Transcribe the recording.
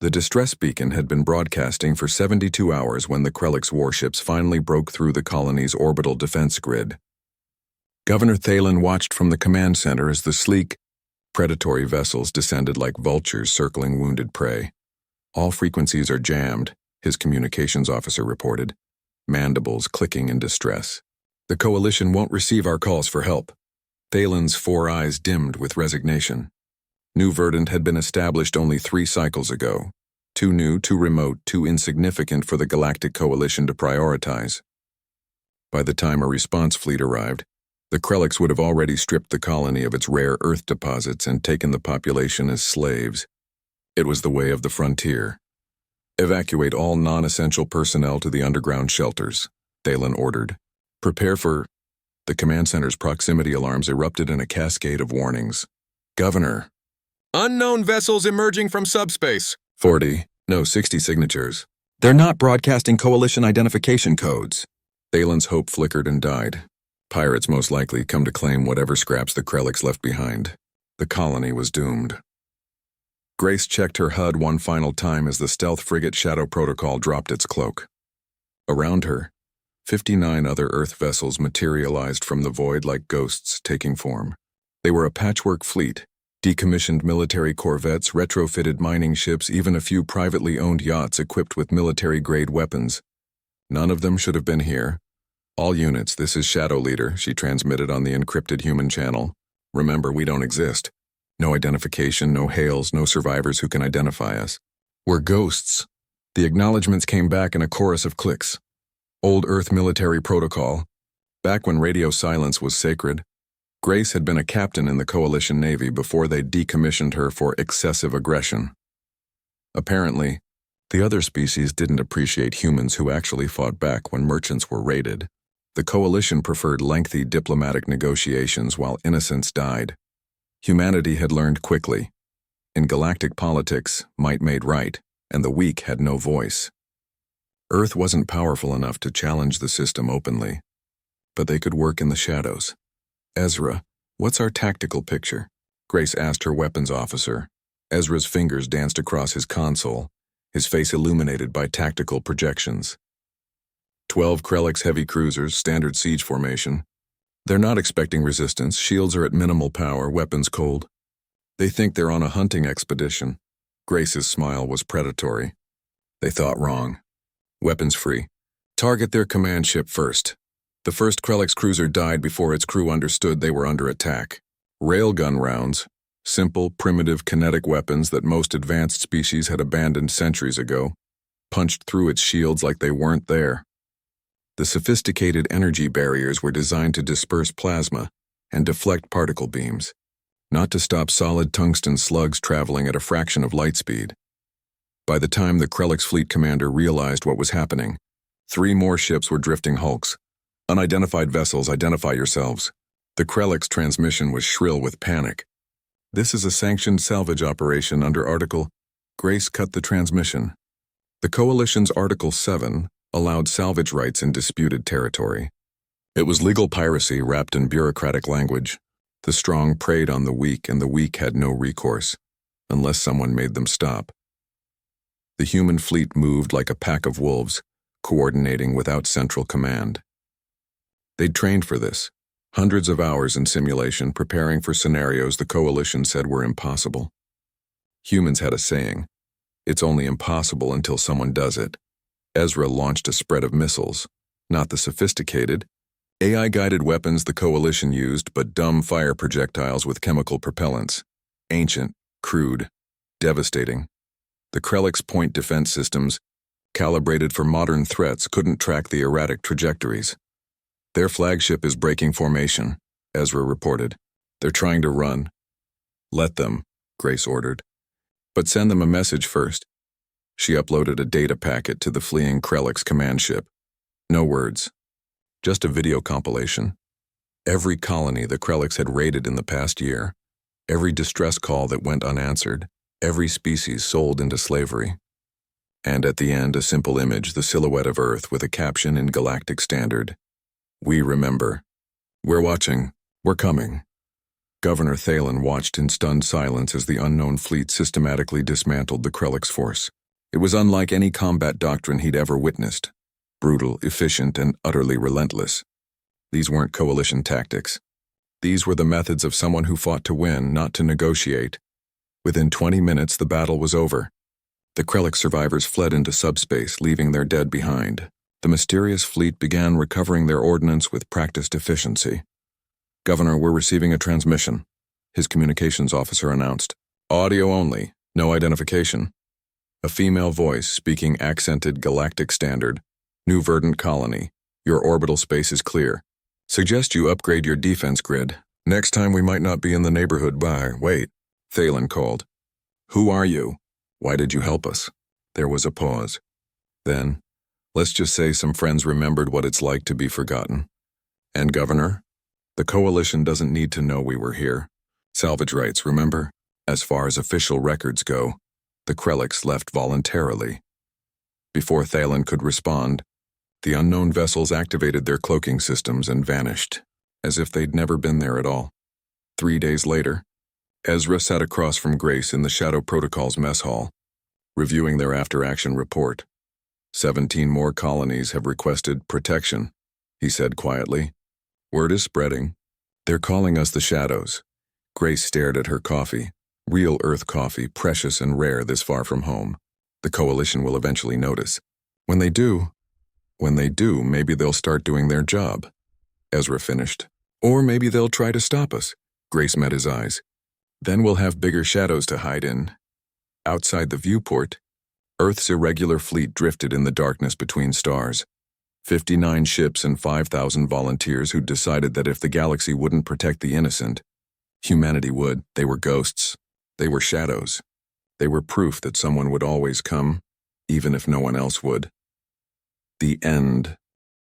The distress beacon had been broadcasting for 72 hours when the Krelix warships finally broke through the colony's orbital defense grid. Governor Thalen watched from the command center as the sleek, predatory vessels descended like vultures circling wounded prey. All frequencies are jammed, his communications officer reported, mandibles clicking in distress. The coalition won't receive our calls for help. Thalen's 4 eyes dimmed with resignation. New Verdant had been established only 3 cycles ago. Too new, too remote, too insignificant for the Galactic Coalition to prioritize. By the time a response fleet arrived, the Krelix would have already stripped the colony of its rare Earth deposits and taken the population as slaves. It was the way of the frontier. Evacuate all non-essential personnel to the underground shelters, Thalen ordered. Prepare for... The command center's proximity alarms erupted in a cascade of warnings. Governor. Unknown vessels emerging from subspace. 60 signatures. They're not broadcasting coalition identification codes. Thalen's hope flickered and died. Pirates most likely come to claim whatever scraps the Krelix left behind. The colony was doomed. Grace checked her HUD one final time as the stealth frigate Shadow Protocol dropped its cloak. Around her, 59 other Earth vessels materialized from the void like ghosts taking form. They were a patchwork fleet, decommissioned military corvettes, retrofitted mining ships, even a few privately owned yachts equipped with military-grade weapons. None of them should have been here. All units, this is Shadow Leader, she transmitted on the encrypted human channel. Remember, we don't exist. No identification, no hails, no survivors who can identify us. We're ghosts. The acknowledgements came back in a chorus of clicks. Old Earth military protocol. Back when radio silence was sacred. Grace had been a captain in the Coalition Navy before they decommissioned her for excessive aggression. Apparently, the other species didn't appreciate humans who actually fought back when merchants were raided. The Coalition preferred lengthy diplomatic negotiations while innocents died. Humanity had learned quickly. In galactic politics, might made right, and the weak had no voice. Earth wasn't powerful enough to challenge the system openly, but they could work in the shadows. Ezra, what's our tactical picture? Grace asked her weapons officer. Ezra's fingers danced across his console, his face illuminated by tactical projections. 12 Krelix heavy cruisers, standard siege formation. They're not expecting resistance, shields are at minimal power, weapons cold. They think they're on a hunting expedition. Grace's smile was predatory. They thought wrong. Weapons free. Target their command ship first. The first Krelix cruiser died before its crew understood they were under attack. Railgun rounds, simple, primitive kinetic weapons that most advanced species had abandoned centuries ago, punched through its shields like they weren't there. The sophisticated energy barriers were designed to disperse plasma and deflect particle beams, not to stop solid tungsten slugs traveling at a fraction of light speed. By the time the Krelix fleet commander realized what was happening, 3 more ships were drifting hulks. Unidentified vessels, identify yourselves. The Krelix transmission was shrill with panic. This is a sanctioned salvage operation under Article. Grace cut the transmission. The Coalition's Article 7 allowed salvage rights in disputed territory. It was legal piracy wrapped in bureaucratic language. The strong preyed on the weak, and the weak had no recourse, unless someone made them stop. The human fleet moved like a pack of wolves, coordinating without central command. They'd trained for this, hundreds of hours in simulation preparing for scenarios the Coalition said were impossible. Humans had a saying, it's only impossible until someone does it. Ezra launched a spread of missiles, not the sophisticated, AI-guided weapons the Coalition used, but dumb fire projectiles with chemical propellants. Ancient, crude, devastating. The Krelix point defense systems, calibrated for modern threats, couldn't track the erratic trajectories. Their flagship is breaking formation, Ezra reported. They're trying to run. Let them, Grace ordered. But send them a message first. She uploaded a data packet to the fleeing Krelix command ship. No words. Just a video compilation. Every colony the Krelix had raided in the past year. Every distress call that went unanswered. Every species sold into slavery. And at the end, a simple image, the silhouette of Earth with a caption in galactic standard. We remember. We're watching. We're coming. Governor Thalen watched in stunned silence as the unknown fleet systematically dismantled the Krellick's force. It was unlike any combat doctrine he'd ever witnessed. Brutal, efficient, and utterly relentless. These weren't coalition tactics. These were the methods of someone who fought to win, not to negotiate. Within 20 minutes, the battle was over. The Krellick survivors fled into subspace, leaving their dead behind. The mysterious fleet began recovering their ordnance with practiced efficiency. "Governor, we're receiving a transmission," his communications officer announced. "Audio only, no identification." A female voice speaking accented galactic standard. "New Verdant colony. Your orbital space is clear. Suggest you upgrade your defense grid. Next time we might not be in the neighborhood by..." "Wait," Thalen called. "Who are you? Why did you help us?" There was a pause. Then, let's just say some friends remembered what it's like to be forgotten. "And Governor? The Coalition doesn't need to know we were here. Salvage rights, remember? As far as official records go, the Krellicks left voluntarily." Before Thalen could respond, the unknown vessels activated their cloaking systems and vanished, as if they'd never been there at all. 3 days later, Ezra sat across from Grace in the Shadow Protocol's mess hall, reviewing their after-action report. 17 more colonies have requested protection, he said quietly. "Word is spreading. They're calling us the Shadows." Grace stared at her coffee. Real Earth coffee, precious and rare this far from home. The Coalition will eventually notice. When they do, maybe they'll start doing their job, Ezra finished. "Or maybe they'll try to stop us." Grace met his eyes. "Then we'll have bigger shadows to hide in." Outside the viewport, Earth's irregular fleet drifted in the darkness between stars. 59 ships and 5,000 volunteers who'd decided that if the galaxy wouldn't protect the innocent, humanity would. They were ghosts. They were shadows. They were proof that someone would always come, even if no one else would. The end.